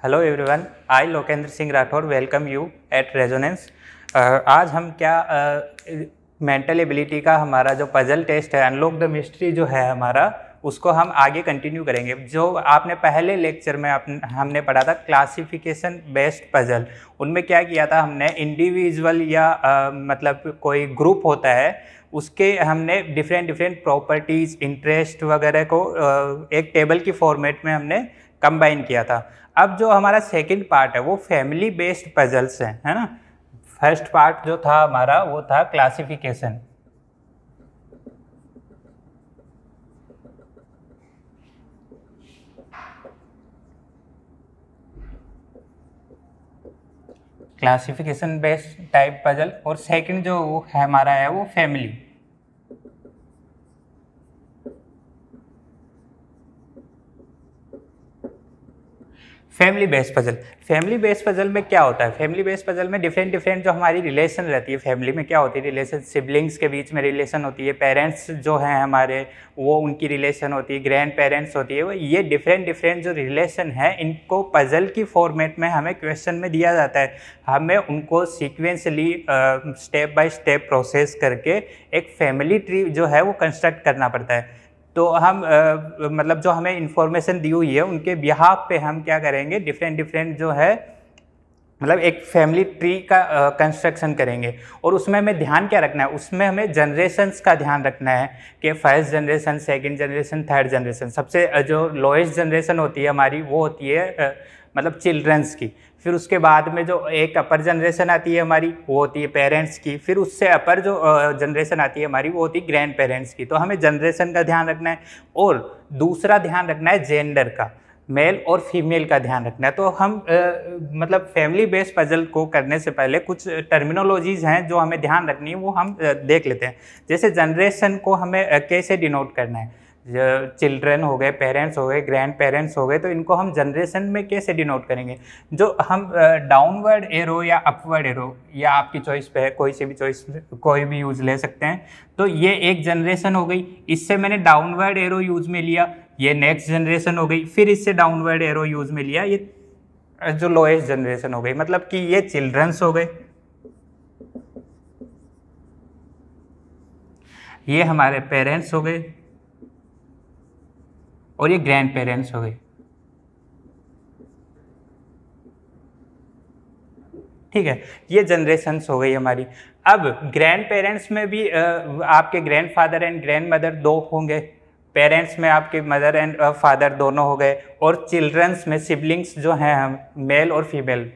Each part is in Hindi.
Hello everyone, I Lokendra Singh Rathore welcome you at resonance. आज हम क्या मेंटल एबिलिटी का हमारा जो पजल टेस्ट है, अनलॉक द मिस्ट्री जो है हमारा, उसको हम आगे कंटिन्यू करेंगे। जो आपने पहले लेक्चर में हमने पढ़ा था क्लासिफिकेशन बेस्ड पजल, उनमें क्या किया था हमने, इंडिविजुअल या मतलब कोई ग्रुप होता है उसके हमने डिफरेंट प्रॉपर्टीज़, इंटरेस्ट वगैरह को एक टेबल की फॉर्मेट में हमने कंबाइन किया था। अब जो हमारा सेकंड पार्ट है वो फैमिली बेस्ड पजल्स है ना। फर्स्ट पार्ट जो था हमारा वो था classification, classification based type puzzle, और सेकंड जो है हमारा है वो family based puzzle. Family based puzzle में क्या होता है, फैमिली बेस्ड पजल में डिफरेंट जो हमारी रिलेशन रहती है फैमिली में, क्या होती है रिलेशन, सिबलिंग्स के बीच में रिलेशन होती है, पेरेंट्स जो हैं हमारे वो उनकी रिलेशन होती है, ग्रैंड पेरेंट्स होती है, वो ये डिफरेंट जो रिलेशन है इनको पजल की फॉर्मेट में हमें क्वेश्चन में दिया जाता है। हमें उनको sequentially step by step process करके एक फैमिली ट्री जो है वो कंस्ट्रक्ट करना पड़ता है। तो हम मतलब जो हमें इंफॉर्मेशन दी हुई है उनके बिहाफ पे हम क्या करेंगे, डिफरेंट जो है मतलब एक फैमिली ट्री का कंस्ट्रक्शन करेंगे। और उसमें हमें ध्यान क्या रखना है, उसमें हमें जनरेशन्स का ध्यान रखना है कि first generation, second generation, third generation. सबसे जो लोएस्ट जनरेशन होती है हमारी वो होती है मतलब चिल्ड्रंस की। फिर उसके बाद में जो एक अपर जनरेशन आती है हमारी वो होती है पेरेंट्स की। फिर उससे अपर जो जनरेशन आती है हमारी वो होती है ग्रैंड पेरेंट्स की। तो हमें जनरेशन का ध्यान रखना है और दूसरा ध्यान रखना है जेंडर का, मेल और फीमेल का ध्यान रखना है। तो हम मतलब फैमिली बेस्ड पजल को करने से पहले कुछ टर्मिनोलॉजीज हैं जो हमें ध्यान रखनी है, वो हम देख लेते हैं। जैसे जनरेशन को हमें कैसे डिनोट करना है, चिल्ड्रन हो गए, पेरेंट्स हो गए, ग्रैंड पेरेंट्स हो गए, तो इनको हम जनरेशन में कैसे डिनोट करेंगे। जो हम डाउनवर्ड एरो या अपवर्ड एरो, या आपकी चॉइस पे है, कोई से भी चॉइस कोई भी यूज़ ले सकते हैं। तो ये एक जनरेशन हो गई, इससे मैंने डाउनवर्ड एरो यूज़ में लिया, ये नेक्स्ट जनरेशन हो गई। फिर इससे डाउनवर्ड एरो यूज़ में लिया, ये जो लोएस्ट जनरेशन हो गई, मतलब कि ये चिल्ड्रंस हो गए, ये हमारे पेरेंट्स हो गए, और ये ग्रैंड पेरेंट्स हो गए। ठीक है, ये जनरेशन्स हो गई हमारी। अब ग्रैंड पेरेंट्स में भी आपके grand father and grand mother दो होंगे, पेरेंट्स में आपके मदर एंड फादर दोनों हो गए, और चिल्ड्रंस में सिबलिंग्स जो हैं हम मेल और फीमेल,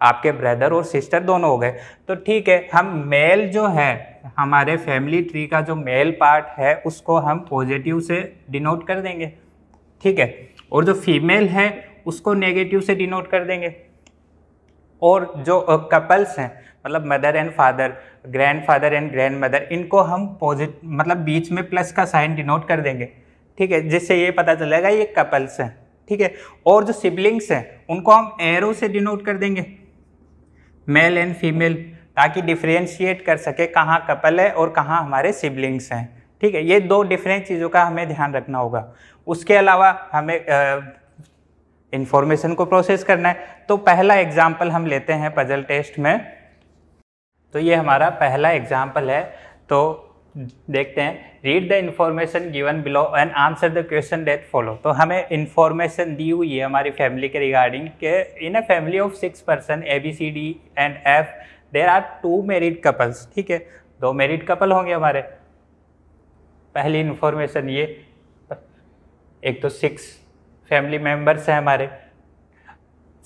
आपके ब्रदर और सिस्टर दोनों हो गए। तो ठीक है, हम मेल जो है हमारे फैमिली ट्री का जो मेल पार्ट है उसको हम पॉजिटिव से डिनोट कर देंगे, ठीक है, और जो फीमेल है उसको नेगेटिव से डिनोट कर देंगे। और जो कपल्स हैं मतलब mother and father, grand father and grand mother, इनको हम पॉजिटिव मतलब बीच में प्लस का साइन डिनोट कर देंगे, ठीक है, जिससे ये पता चलेगा ये कपल्स हैं, ठीक है। और जो सिबलिंग्स हैं उनको हम एरो से डिनोट कर देंगे, मेल एंड फीमेल, ताकि डिफ्रेंशिएट कर सके कहाँ कपल है और कहाँ हमारे सिबलिंग्स हैं, ठीक है। ये दो डिफरेंट चीज़ों का हमें ध्यान रखना होगा। उसके अलावा हमें इंफॉर्मेशन को प्रोसेस करना है। तो पहला एग्जाम्पल हम लेते हैं पजल टेस्ट में। तो ये हमारा पहला एग्जाम्पल है, तो देखते हैं। Read the information given below and answer the question that follow. तो हमें इंफॉर्मेशन दी हुई है हमारी फैमिली के रिगार्डिंग के in a family of 6 person ABCD and F there are 2 married couples, ठीक है, 2 मैरिड कपल होंगे हमारे। पहली इंफॉर्मेशन ये, एक तो 6 फैमिली मेंबर्स हैं हमारे।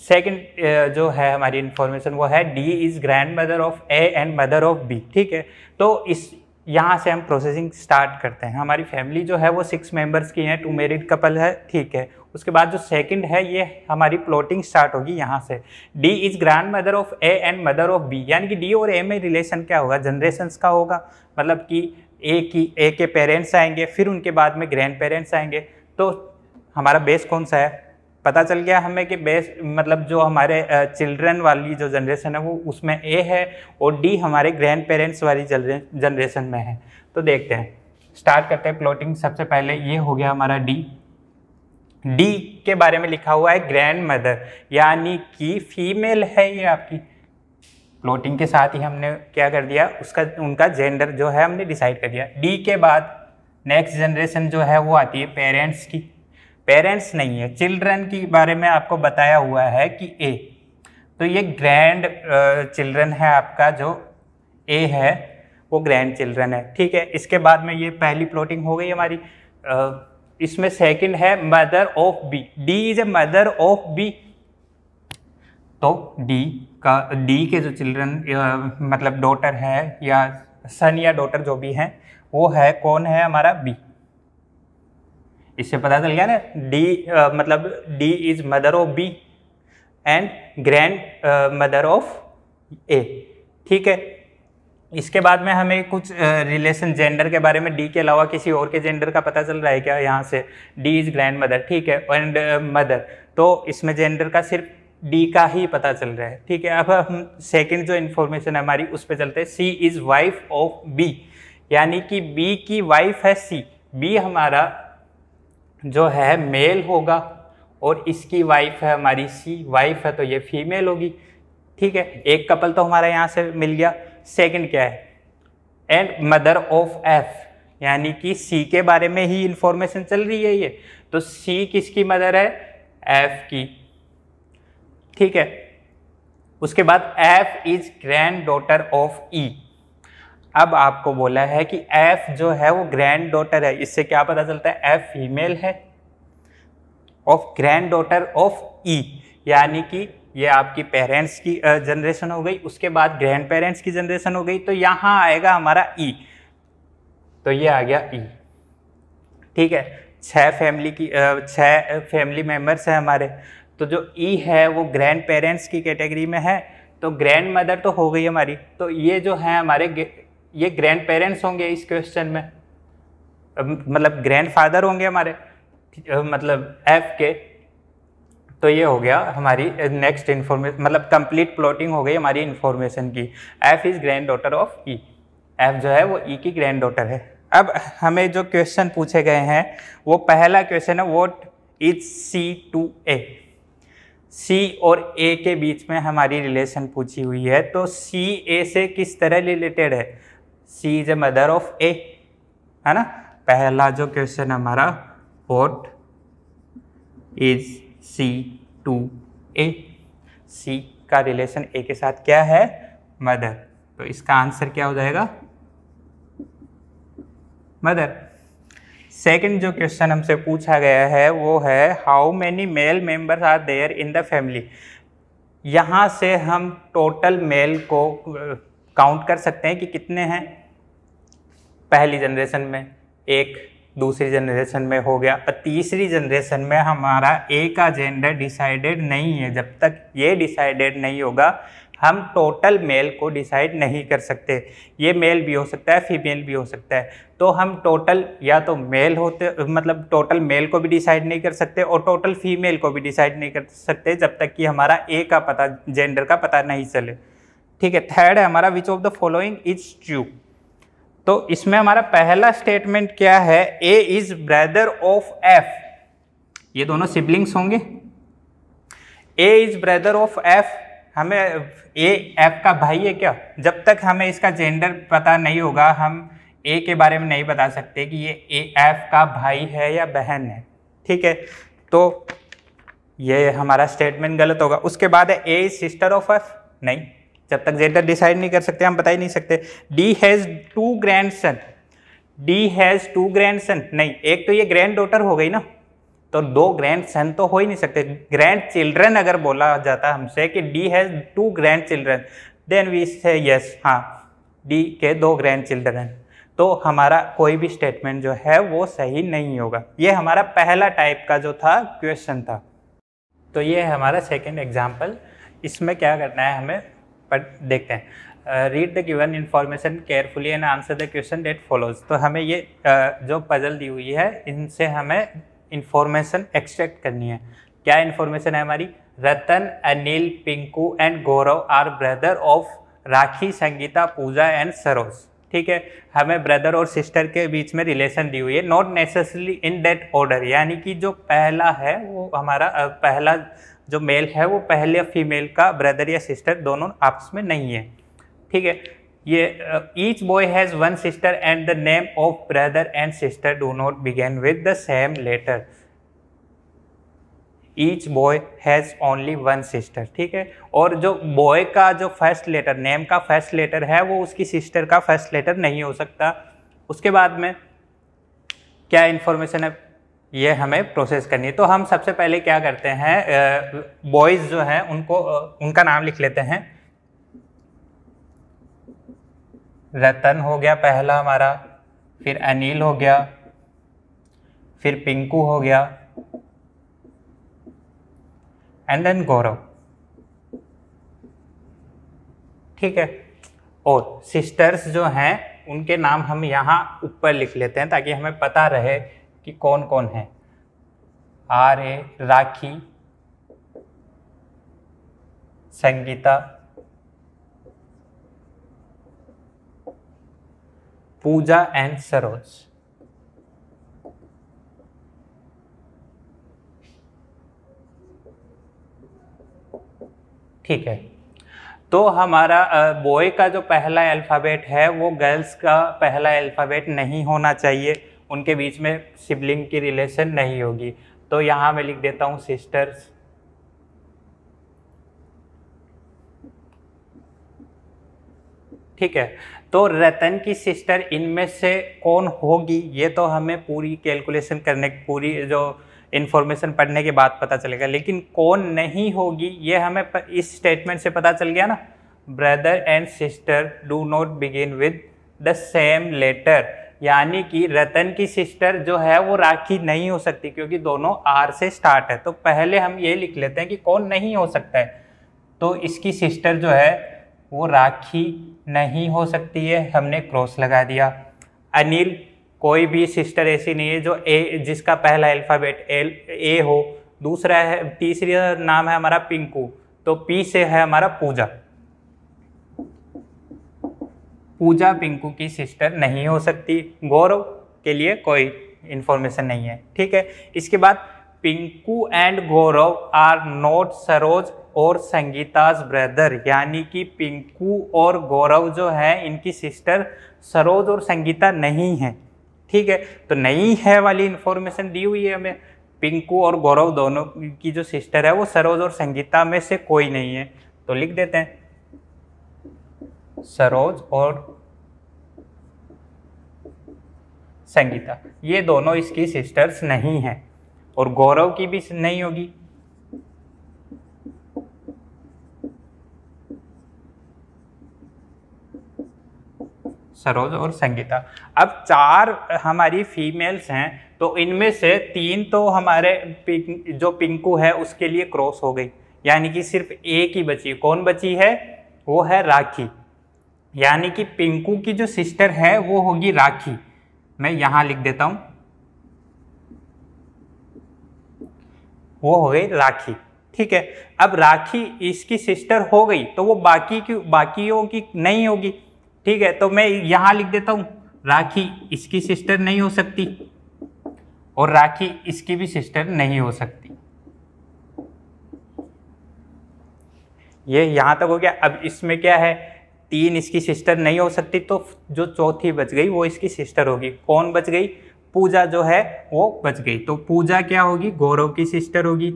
सेकंड जो है हमारी इंफॉर्मेशन वो है D is grand mother of A and mother of B, ठीक है। तो इस यहाँ से हम प्रोसेसिंग स्टार्ट करते हैं। हमारी फैमिली जो है वो 6 मेंबर्स की है, 2 मैरिड कपल है, ठीक है। उसके बाद जो सेकंड है ये हमारी प्लॉटिंग स्टार्ट होगी यहाँ से। D is grand mother of A and mother of B, यानी कि D और A में रिलेशन क्या होगा, जनरेशन्स का होगा, मतलब कि A के पेरेंट्स आएंगे, फिर उनके बाद में ग्रैंड पेरेंट्स आएंगे। तो हमारा बेस कौन सा है, पता चल गया हमें कि बेस मतलब जो हमारे चिल्ड्रन वाली जो जनरेशन है वो उसमें A है, और D हमारे ग्रैंड पेरेंट्स वाली जनरेशन में है। तो देखते हैं, स्टार्ट करते हैं प्लॉटिंग। सबसे पहले ये हो गया हमारा D, डी के बारे में लिखा हुआ है ग्रैंड मदर, यानी कि फीमेल है ये आपकी। प्लॉटिंग के साथ ही हमने क्या कर दिया, उसका उनका जेंडर जो है हमने डिसाइड कर दिया। डी के बाद नेक्स्ट जनरेशन जो है वो आती है पेरेंट्स की। पेरेंट्स नहीं है, चिल्ड्रन के बारे में आपको बताया हुआ है कि ए, तो ये ग्रैंड चिल्ड्रन है आपका, जो ए है वो ग्रैंड चिल्ड्रन है, ठीक है। इसके बाद में ये पहली प्लॉटिंग हो गई हमारी। इसमें सेकंड है mother of B, D is a mother of B, तो डी के जो चिल्ड्रन मतलब डॉटर है या सन या डॉटर जो भी हैं वो है, कौन है हमारा, बी। इससे पता चल गया ना, डी मतलब D is mother of B and grandmother of A, ठीक है। इसके बाद में हमें कुछ रिलेशन जेंडर के बारे में डी के अलावा किसी और के जेंडर का पता चल रहा है क्या, यहाँ से डी इज ग्रैंड मदर, ठीक है, एंड मदर, तो इसमें जेंडर का सिर्फ डी का ही पता चल रहा है, ठीक है। अब हम सेकंड जो इन्फॉर्मेशन है हमारी उस पर चलते हैं। सी इज वाइफ ऑफ बी, यानी कि बी की वाइफ है सी। बी हमारा जो है मेल होगा और इसकी वाइफ है हमारी सी, वाइफ है तो ये फीमेल होगी, ठीक है। एक कपल तो हमारा यहाँ से मिल गया। सेकंड क्या है, एंड मदर ऑफ एफ, यानी कि सी के बारे में ही इंफॉर्मेशन चल रही है ये, तो सी किसकी मदर है, एफ की, ठीक है। उसके बाद F is granddaughter of E. अब आपको बोला है कि एफ जो है वो ग्रैंड डॉटर है, इससे क्या पता चलता है, एफ फीमेल है ऑफ ग्रैंड डॉटर ऑफ ई, यानी कि ये आपकी पेरेंट्स की जनरेशन हो गई, उसके बाद ग्रैंड पेरेंट्स की जनरेशन हो गई, तो यहाँ आएगा हमारा ई, तो ये आ गया ई, ठीक है। 6 फैमिली मेंबर्स हैं हमारे, तो जो ई है वो ग्रैंड पेरेंट्स की कैटेगरी में है, तो ग्रैंड मदर तो हो गई हमारी, तो ये जो है हमारे ये ग्रैंड पेरेंट्स होंगे इस क्वेश्चन में, मतलब ग्रैंड फादर होंगे हमारे, मतलब एफ के। तो ये हो गया हमारी नेक्स्ट इन्फॉर्मेशन, मतलब कंप्लीट प्लॉटिंग हो गई हमारी इन्फॉर्मेशन की। F is granddaughter of E, F जो है वो ई की ग्रैंड डॉटर है। अब हमें जो क्वेश्चन पूछे गए हैं वो पहला क्वेश्चन है व्हाट इज सी टू ए। सी और ए के बीच में हमारी रिलेशन पूछी हुई है, तो सी ए से किस तरह रिलेटेड है, सी इज ए मदर ऑफ ए, है ना। पहला जो क्वेश्चन हमारा व्हाट इज सी टू ए, सी का रिलेशन ए के साथ क्या है, मदर, तो इसका आंसर क्या हो जाएगा, मदर। सेकंड जो क्वेश्चन हमसे पूछा गया है वो है how many male members are there in the family. यहाँ से हम टोटल मेल को काउंट कर सकते हैं कि कितने हैं, पहली जनरेशन में एक, दूसरी जनरेशन में हो गया, और तीसरी जनरेशन में हमारा ए का जेंडर डिसाइडेड नहीं है। जब तक ये डिसाइडेड नहीं होगा हम टोटल मेल को डिसाइड नहीं कर सकते। ये मेल भी हो सकता है, फीमेल भी हो सकता है, तो हम टोटल या तो मेल होते, मतलब टोटल मेल को भी डिसाइड नहीं कर सकते और टोटल फीमेल को भी डिसाइड नहीं कर सकते जब तक कि हमारा ए का पता, जेंडर का पता नहीं चले, ठीक है। थर्ड है हमारा which of the following is true. तो इसमें हमारा पहला स्टेटमेंट क्या है, ए इज ब्रदर ऑफ एफ, ये दोनों सिबलिंग्स होंगे। ए इज ब्रदर ऑफ एफ, हमें ए एफ का भाई है क्या, जब तक हमें इसका जेंडर पता नहीं होगा हम ए के बारे में नहीं बता सकते कि ये ए एफ का भाई है या बहन है, ठीक है। तो ये हमारा स्टेटमेंट गलत होगा। उसके बाद है ए इज सिस्टर ऑफ एफ, नहीं, जब तक जेंडर डिसाइड नहीं कर सकते हम बता ही नहीं सकते। D has 2 grandson, D has 2 grandson, नहीं, एक तो ये ग्रैंड डॉटर हो गई ना, तो 2 ग्रैंड सन तो हो ही नहीं सकते। ग्रैंड चिल्ड्रन अगर बोला जाता हमसे कि D has 2 grand children, then we say yes, हाँ, डी के 2 ग्रैंड चिल्ड्रन, तो हमारा कोई भी स्टेटमेंट जो है वो सही नहीं होगा। ये हमारा पहला टाइप का जो था क्वेश्चन था। तो ये है हमारा सेकेंड एग्जाम्पल। इसमें क्या करना है हमें, पर देखते हैं। Read the given information carefully and answer the question that follows. तो हमें ये जो पजल दी हुई है इनसे हमें इन्फॉर्मेशन एक्सट्रैक्ट करनी है। क्या इन्फॉर्मेशन है हमारी, Ratan, Anil, Pinku and Gaurav are brother of Rakhi, Sangeeta, Puja and Saroj, ठीक है, हमें ब्रदर और सिस्टर के बीच में रिलेशन दी हुई है, not necessarily in that order, यानी कि जो पहला है वो हमारा पहला जो मेल है वो पहले फीमेल का ब्रदर या सिस्टर दोनों आपस में नहीं है। ठीक है, ये each boy has one sister and the name of brother and sister do not begin with the same letter. Each boy has only one sister. ठीक है, और जो बॉय का जो फर्स्ट लेटर, नेम का फर्स्ट लेटर है, वो उसकी सिस्टर का फर्स्ट लेटर नहीं हो सकता। उसके बाद में क्या इन्फॉर्मेशन है ये हमें प्रोसेस करनी है। तो हम सबसे पहले क्या करते हैं, बॉयज़ जो हैं उनको उनका नाम लिख लेते हैं। रतन हो गया पहला हमारा, फिर अनिल हो गया, फिर पिंकू हो गया, एंड देन गौरव। ठीक है, और सिस्टर्स जो हैं उनके नाम हम यहाँ ऊपर लिख लेते हैं ताकि हमें पता रहे कि कौन कौन है। आर्य, राखी, संगीता, पूजा एंड सरोज। ठीक है, तो हमारा बॉय का जो पहला अल्फ़ाबेट है वो गर्ल्स का पहला अल्फ़ाबेट नहीं होना चाहिए, उनके बीच में सिबलिंग की रिलेशन नहीं होगी। तो यहाँ मैं लिख देता हूँ सिस्टर्स। ठीक है, तो रतन की सिस्टर इनमें से कौन होगी ये तो हमें पूरी कैलकुलेशन करने, पूरी जो इन्फॉर्मेशन पढ़ने के बाद पता चलेगा, लेकिन कौन नहीं होगी ये हमें इस स्टेटमेंट से पता चल गया ना। Brother and sister do not begin with the same letter, यानी कि रतन की सिस्टर जो है वो राखी नहीं हो सकती क्योंकि दोनों आर से स्टार्ट है। तो पहले हम ये लिख लेते हैं कि कौन नहीं हो सकता है, तो इसकी सिस्टर जो है वो राखी नहीं हो सकती है, हमने क्रॉस लगा दिया। अनिल, कोई भी सिस्टर ऐसी नहीं है जो जिसका पहला अल्फ़ाबेट ए हो। दूसरा है, तीसरा नाम है हमारा पिंकू, तो पी से है हमारा पूजा। पूजा पिंकू की सिस्टर नहीं हो सकती। गौरव के लिए कोई इन्फॉर्मेशन नहीं है। ठीक है, इसके बाद Pinku and Gaurav are not Saroj और संगीताज ब्रदर, यानी कि पिंकू और गौरव जो है इनकी सिस्टर सरोज और संगीता नहीं है। ठीक है, तो नहीं है वाली इन्फॉर्मेशन दी हुई है हमें। पिंकू और गौरव दोनों की जो सिस्टर है वो सरोज और संगीता में से कोई नहीं है, तो लिख देते हैं सरोज और संगीता, ये दोनों इसकी सिस्टर्स नहीं हैं, और गौरव की भी नहीं होगी। सरोज और संगीता। अब 4 हमारी फीमेल्स हैं, तो इनमें से 3 तो हमारे जो पिंकू है उसके लिए क्रॉस हो गई, यानी कि सिर्फ एक ही बची। कौन बची है? वो है राखी, यानी कि पिंकू की जो सिस्टर है वो होगी राखी। मैं यहां लिख देता हूं, वो हो गई राखी। ठीक है, अब राखी इसकी सिस्टर हो गई तो वो बाकियों की नहीं होगी। ठीक है, तो मैं यहां लिख देता हूं राखी इसकी सिस्टर नहीं हो सकती और राखी इसकी भी सिस्टर नहीं हो सकती। ये यहां तक हो गया। अब इसमें क्या है, 3 इसकी सिस्टर नहीं हो सकती, तो जो चौथी बच गई वो इसकी सिस्टर होगी। कौन बच गई? पूजा जो है वो बच गई, तो पूजा क्या होगी? गौरव की सिस्टर होगी।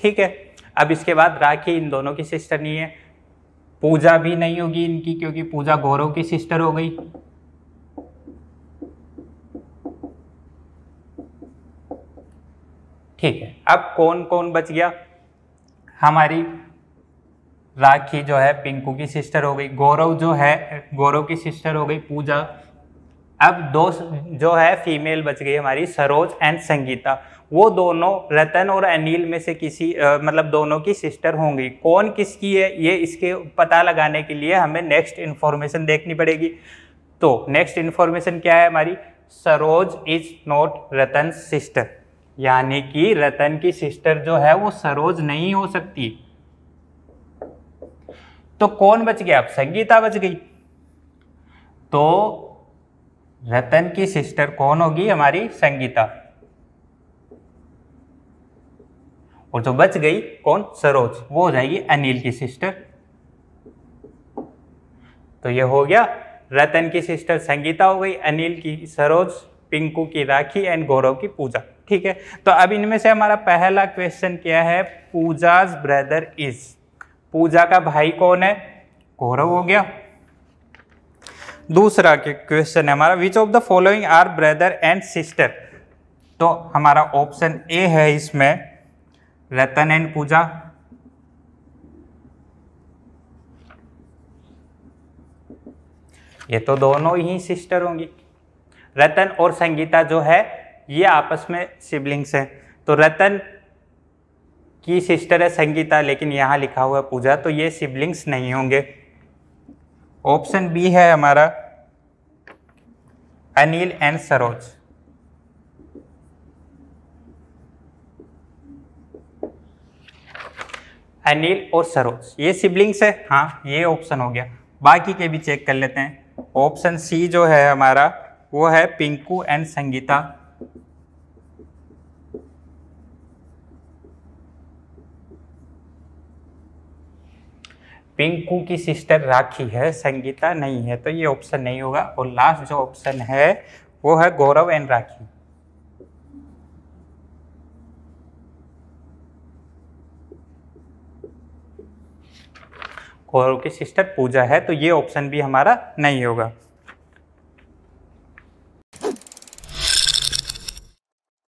ठीक है, अब इसके बाद राखी इन दोनों की सिस्टर नहीं है, पूजा भी नहीं होगी इनकी क्योंकि पूजा गौरव की सिस्टर हो गई। ठीक है, अब कौन कौन बच गया? हमारी राखी जो है पिंकू की सिस्टर हो गई, गौरव जो है गौरव की सिस्टर हो गई पूजा। अब 2 जो है फीमेल बच गई हमारी, सरोज एंड संगीता। वो दोनों रतन और अनिल में से किसी मतलब दोनों की सिस्टर होंगी। कौन किसकी है ये इसके पता लगाने के लिए हमें नेक्स्ट इन्फॉर्मेशन देखनी पड़ेगी। तो नेक्स्ट इन्फॉर्मेशन क्या है हमारी? Saroj is not Ratan sister, यानी कि रतन की सिस्टर जो है वो सरोज नहीं हो सकती। तो कौन बच गया? अब संगीता बच गई। तो रतन की सिस्टर कौन होगी? हमारी संगीता। और जो बच गई कौन? सरोज, वो हो जाएगी अनिल की सिस्टर। तो ये हो गया, रतन की सिस्टर संगीता हो गई, अनिल की सरोज, पिंकू की राखी एंड गौरव की पूजा। ठीक है, तो अब इनमें से हमारा पहला क्वेश्चन क्या है? पूजाज ब्रदर इज, पूजा का भाई कौन है? गौरव हो गया। दूसरा क्वेश्चन है हमारा, which of the following are brother and sister? तो हमारा ऑप्शन ए है इसमें रतन एंड पूजा, ये तो दोनों ही सिस्टर होंगी। रतन और संगीता जो है ये आपस में सिबलिंग्स हैं, तो रतन की सिस्टर है संगीता, लेकिन यहां लिखा हुआ है पूजा, तो ये सिबलिंग्स नहीं होंगे। ऑप्शन बी है हमारा अनिल एंड सरोज, अनिल और सरोज ये सिबलिंग्स है। हाँ, ये ऑप्शन हो गया। बाकी के भी चेक कर लेते हैं। ऑप्शन सी जो है हमारा वो है पिंकू एंड संगीता, पिंकू की सिस्टर राखी है, संगीता नहीं है, तो ये ऑप्शन नहीं होगा। और लास्ट जो ऑप्शन है वो है गौरव एंड राखी, गौरव की सिस्टर पूजा है, तो ये ऑप्शन भी हमारा नहीं होगा।